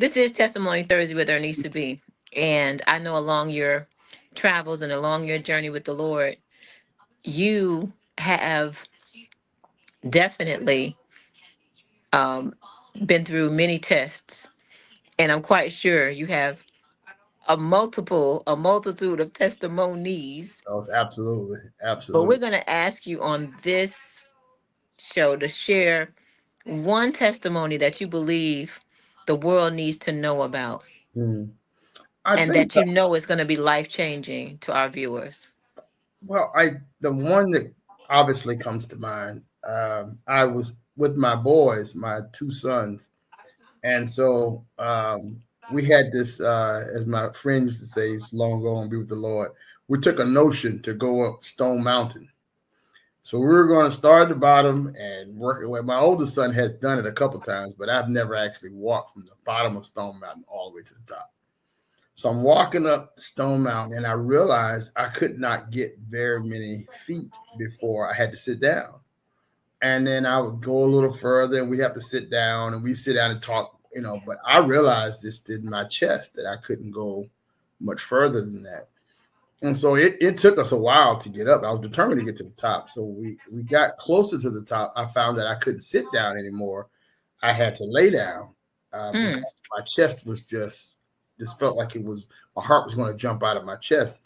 This is Testimony Thursday with Ernisa B. And I know along your travels and along your journey with the Lord, you have definitely um, been through many tests. And I'm quite sure you have a multitude of testimonies. Oh, absolutely, But we're absolutely. going to ask you on this show to share one testimony that you believe the world needs to know about Hmm. I and think that you know is going to be life changing to our viewers. well, I the one that obviously comes to mind. I was with my boys, my two sons, and so we had this, as my friend used to say, "It's long gone, be with the Lord." We took a notion to go up Stone Mountain. So we were going to start at the bottom and work away. My oldest son has done it a couple times, but I've never actually walked from the bottom of Stone Mountain all the way to the top. So I'm walking up Stone Mountain, and I realized I could not get very many feet before I had to sit down. And then I would go a little further, and we have to sit down, and we sit down and talk, But I realized this did my chest that I couldn't go much further than that. And so it took us a while to get up. I was determined to get to the top. So we got closer to the top. I found that I couldn't sit down anymore. I had to lay down because Mm. my chest was just felt like my heart was going to jump out of my chest.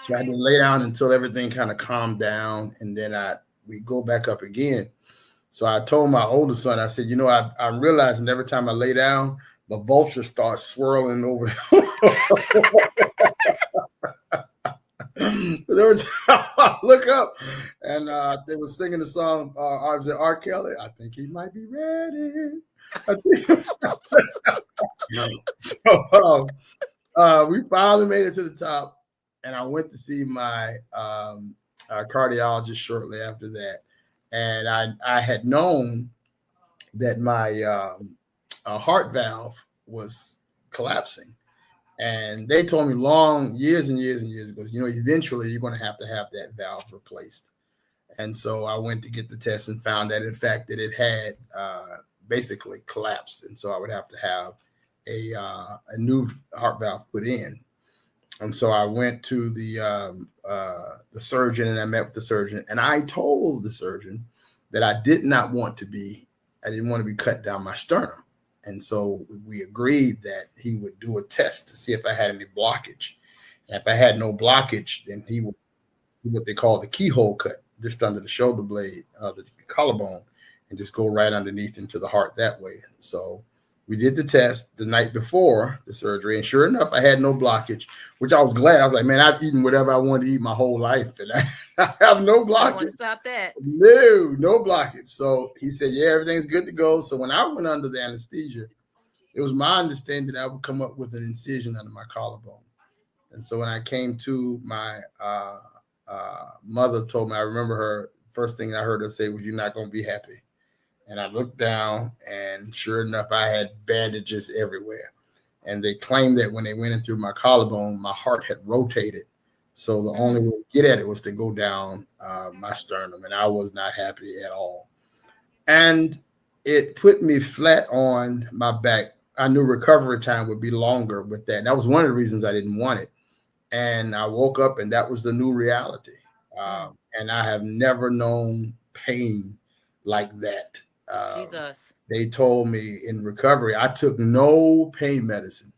So I had to lay down until everything kind of calmed down, and then we go back up again. So I told my older son, I said, I'm realizing every time I lay down, the vultures start swirling over. There was look up, and they were singing the song. I was at R. Kelly. I think he might be ready. I think, so we finally made it to the top, and I went to see my cardiologist shortly after that, and I had known that my heart valve was collapsing. And they told me long years and years and years ago, eventually you're going to have that valve replaced. And so I went to get the test and found that, in fact, that it had basically collapsed. And so I would have to have a new heart valve put in. And so I went to the surgeon, and I met with the surgeon. And I told the surgeon that I didn't want to be cut down my sternum. And so we agreed that he would do a test to see if I had any blockage. And if I had no blockage, then he would do what they call the keyhole cut, just under the shoulder blade, the collarbone, and just go right underneath into the heart that way. So we did the test the night before the surgery, and sure enough, I had no blockage, which I was glad. I was like, man, I've eaten whatever I wanted to eat my whole life, and I have no I want to blockage. stop that. No blockage. So he said, yeah, everything's good to go. So when I went under the anesthesia, it was my understanding that I would come up with an incision under my collarbone. And so when I came to, my mother told me, I remember her, first thing I heard her say was, "You're not going to be happy." And I looked down, and sure enough, I had bandages everywhere. And they claimed that when they went in through my collarbone, my heart had rotated. So the only way to get at it was to go down my sternum, and I was not happy at all. And it put me flat on my back. I knew recovery time would be longer with that. And that was one of the reasons I didn't want it. And I woke up, and that was the new reality. And I have never known pain like that. Jesus. They told me in recovery, I took no pain medicine.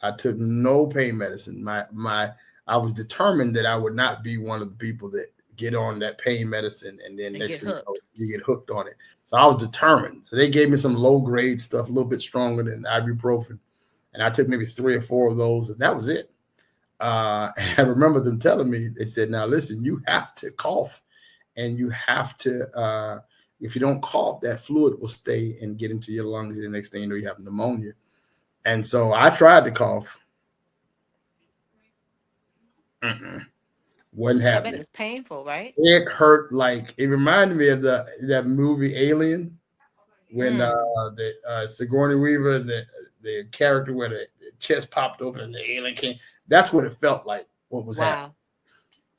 I took no pain medicine. I was determined that I would not be one of the people that get on that pain medicine, and then And next get thing you know, hooked. you get hooked on it. So I was determined. So they gave me some low grade stuff, a little bit stronger than ibuprofen, and I took maybe 3 or 4 of those, and that was it. I remember them telling me, they said, "Now listen, you have to cough, and you have to, if you don't cough, that fluid will stay and get into your lungs. And the next thing you know, you have pneumonia." And so I tried to cough. Mm-mm. Wasn't I bet happening. it's painful, right? It hurt like it reminded me of that movie Alien when Mm. the Sigourney Weaver, the character where the chest popped open and the alien came. That's what it felt like. What was happening, Wow.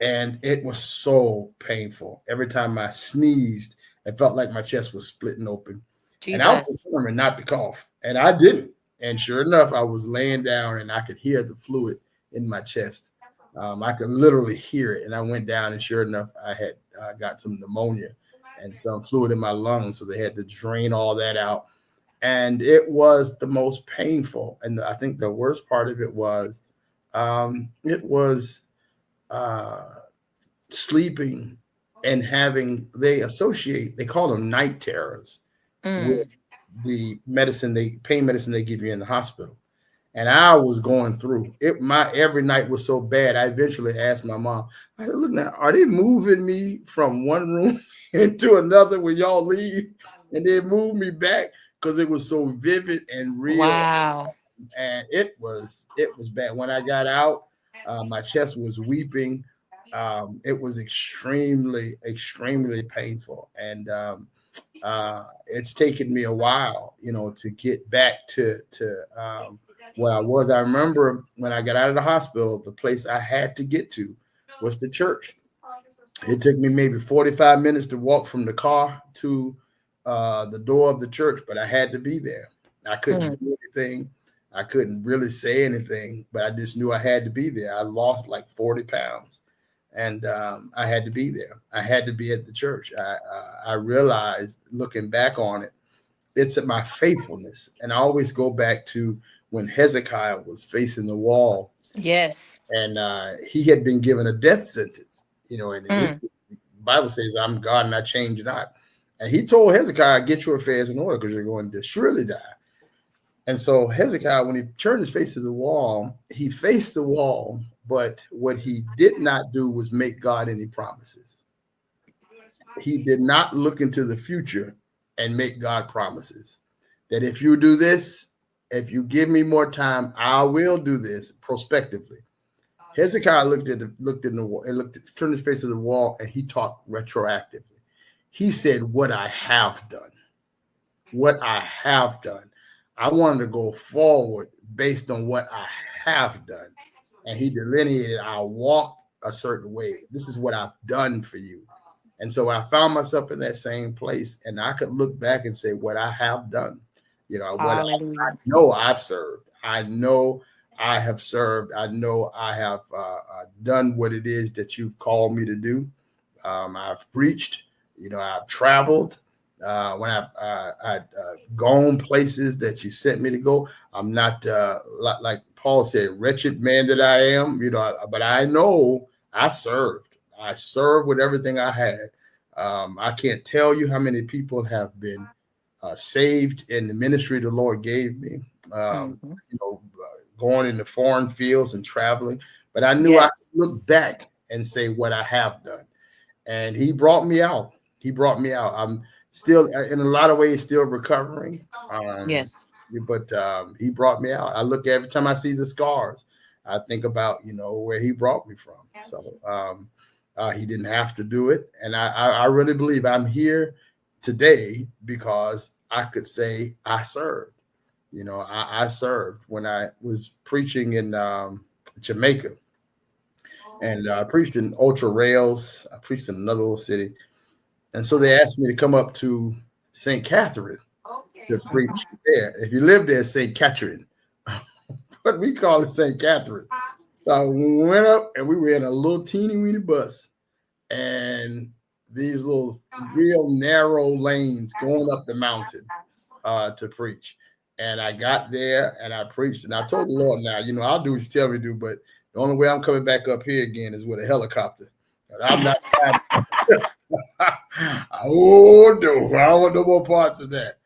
and it was so painful. Every time I sneezed, it felt like my chest was splitting open, and I was Jesus. determined not to cough, and I didn't. And sure enough, I was laying down and I could hear the fluid in my chest. I could literally hear it. And I went down, and sure enough, I had got some pneumonia and some fluid in my lungs. So they had to drain all that out. And it was the most painful. And I think the worst part of it was uh, sleeping and having, they call them night terrors with Mm. the pain medicine they give you in the hospital. And I was going through it. My every night was so bad. I eventually asked my mom, I said, look now, are they moving me from one room into another when y'all leave? And they move me back because it was so vivid and real. Wow. And it was bad. When I got out, my chest was weeping. It was extremely, extremely painful. And it's taken me a while, to get back to where I was. I remember when I got out of the hospital, the place I had to get to was the church. It took me maybe 45 minutes to walk from the car to the door of the church, but I had to be there. I couldn't Mm. do anything. I couldn't really say anything, but I just knew I had to be there. I lost like 40 pounds, and I had to be there. I had to be at the church. I realized, looking back on it, it's at my faithfulness. And I always go back to when Hezekiah was facing the wall, Yes. and he had been given a death sentence, and this Mm. Bible says, I'm God and I change not. And he told Hezekiah, get your affairs in order because you're going to surely die. And so Hezekiah, when he turned his face to the wall, he faced the wall, but what he did not do was make God any promises. He did not look into the future and make God promises that if you do this, if you give me more time, I will do this prospectively. Hezekiah looked in the wall and turned his face to the wall, and he talked retroactively. He said, what I have done, what I have done. I wanted to go forward based on what I have done. And he delineated, I walked a certain way. This is what I've done for you. And so I found myself in that same place, and I could look back and say what I have done, what I Hallelujah. know I've served. I know I have served. I know I have done what it is that you've called me to do. I've preached, I've traveled. When I've gone places that you sent me to go, I'm not like Paul said, wretched man that I am, but I know I served. I served with everything I had. I can't tell you how many people have been saved in the ministry the Lord gave me. Mm-hmm. Going into foreign fields and traveling, but I knew I Yes. could look back and say what I have done. And he brought me out. He brought me out. I'm still, in a lot of ways, still recovering. Yes. But he brought me out. I look every time I see the scars, I think about, where he brought me from. So he didn't have to do it. And I really believe I'm here today because I could say I served. I served when I was preaching in Jamaica, and I preached in Ultra Rails. I preached in another little city. And so they asked me to come up to St. Catherine to preach there. If you live there, St. Catherine, but we call it St. Catherine. So I went up, and we were in a little teeny weeny bus, and these little real narrow lanes going up the mountain to preach. And I got there and I preached, and I told the Lord, now, I'll do what you tell me to do, but the only way I'm coming back up here again is with a helicopter. I'm not. Oh no, I don't want no more parts of that.